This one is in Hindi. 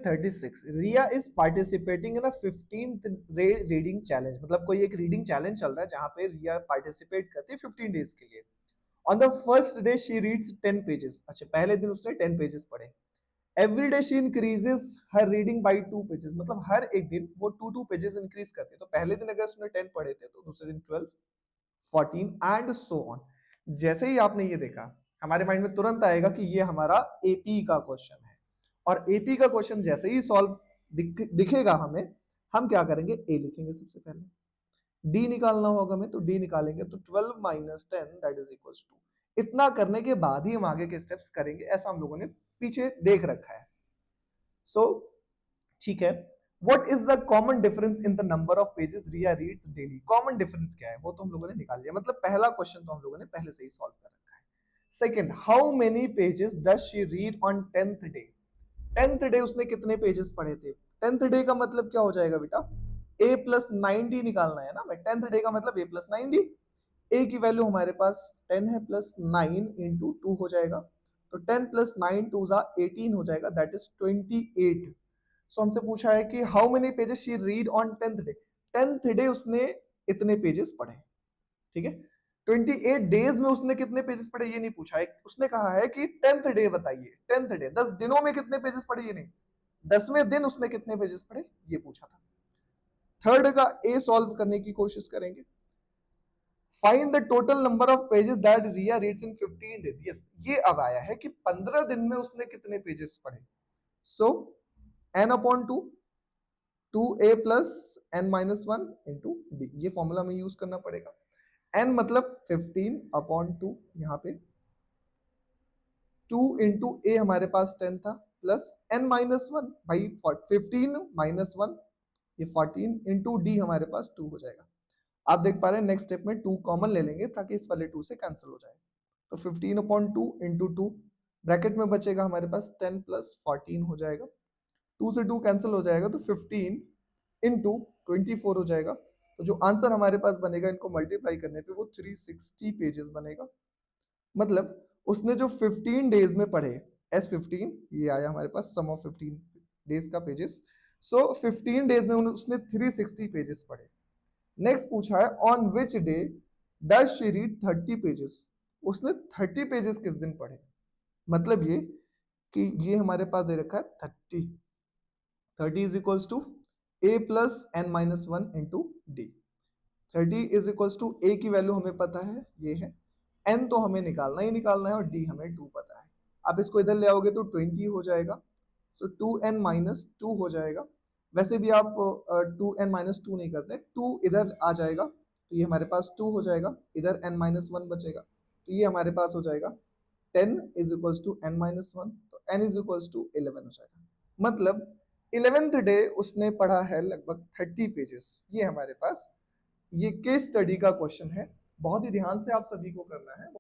36 Riya is participating in a 15th reading challenge, मतलब कोई एक रीडिंग चैलेंज चल रहा है जहां पे रिया पार्टिसिपेट करती है 15 डेज के लिए। On the first day she reads 10 pages, अच्छा पहले दिन उसने 10 पेजेस पढ़े। Every day she increases her reading by 2 pages, मतलब हर एक दिन वो 2 पेजेस इंक्रीज करती है। तो पहले दिन अगर उसने 10 पढ़े थे तो दूसरे दिन 12, 14 एंड सो ऑन। जैसे ही आपने ये देखा हमारे माइंड में तुरंत आएगा कि ये हमारा एपी का क्वेश्चन है, और एपी का क्वेश्चन जैसे ही सॉल्व दिखेगा हमें, हम क्या करेंगे, ए लिखेंगे सबसे पहले। डी निकालना होगा हमें तो डी निकालेंगे, तो 12 minus 10 that is equal to. इतना करने के बाद ही हम आगे के स्टेप्स करेंगे, ऐसा हम लोगों ने पीछे देख रखा है। सो ठीक है, what is the common difference in the number of pages Riya reads daily. Common difference क्या है वो तो हम लोगों ने निकाल लिया, मतलब पहला क्वेश्चन तो हम लोगों ने पहले से ही सॉल्व कर रखा है। Second, how many pages does she read on 10th day. 10th day उसने कितने पेजेस पढ़े थे। 10th डे का मतलब क्या हो जाएगा बेटा, a प्लस 9d निकालना है ना। मैं 10th डे का मतलब a प्लस 9d, a की वैल्यू हमारे पास 10 है, प्लस 9 इंटू 2 हो जाएगा, तो 10 प्लस 9 2 जा 18 हो जाएगा, दैट इज 28। सो हमसे पूछा है कि how many pages she read on 10th day. 10th day उसने इतने पेजेस पढ़े, ठीक है। 28 डेज में उसने कितने पेजेस पढ़े ये नहीं पूछा है, उसने कहा है कि 10th डे बताइए। 10th डे 10 दिनों में कितने पेजेस पढ़े ये नहीं, 10वें दिन उसने कितने पेजेस पढ़े ये पूछा था। थर्ड का ए सॉल्व करने की कोशिश करेंगे। Find the total number of pages that Riya reads in 15 days. Yes, ये अब आया है कि 15 दिन में उसने कितने पेजेस पढ़े। सो n upon 2, 2a plus n minus 1 into D, ये फॉर्मूला में यूज करना पड़ेगा। n मतलब 15 अपॉन 2, यहाँ पे 2 इंटू ए हमारे पास 10 था, प्लस n माइनस 1, भाई 15 माइनस 1 ये 14 इंटू डी हमारे पास 2 हो जाएगा। आप देख पा रहे हैं नेक्स्ट स्टेप में 2 कॉमन ले लेंगे ताकि इस वाले 2 से कैंसिल हो जाए। तो 15 अपॉन 2 इंटू 2, ब्रैकेट में बचेगा हमारे पास 10 प्लस 14 हो जाएगा, 2 से 2 कैंसिल हो जाएगा, तो 15 इंटू 24 हो जाएगा। तो जो आंसर हमारे पास बनेगा इनको मल्टीप्लाई करने पे वो 360 पेजेस बनेगा। मतलब उसने जो 15 डेज में पढ़े, S15 ये आया हमारे पास सम ऑफ 15 डेज का पेजेस। सो 15 डेज में उसने 360 पेजेस पढ़े। नेक्स्ट पूछा है on which day does she read 30 pages. उसने 30 पेजेस किस दिन पढ़े, मतलब ये कि ये हमारे पास दे रखा है 30 is equals to a plus n minus 1 into D. 30 is equals to a की वैल्यू हमें पता है ये है, n तो हमें निकालना ही निकालना है और d हमें 2 पता है। आप इसको इधर ले आओगे तो 20 हो जाएगा, सो 2n माइनस 2 हो जाएगा। वैसे भी आप 2n माइनस 2 नहीं करते, 2 इधर आ जाएगा तो ये हमारे पास 2 हो जाएगा, इधर n माइनस 1 बचेगा तो ये हमारे पास हो जाएगा 10 is equals to n minus 1, तो n इज इक्वल्स टू 11 हो जाएगा। मतलब 11th डे उसने पढ़ा है लगभग 30 पेजेस। ये हमारे पास ये केस स्टडी का क्वेश्चन है, बहुत ही ध्यान से आप सभी को करना है।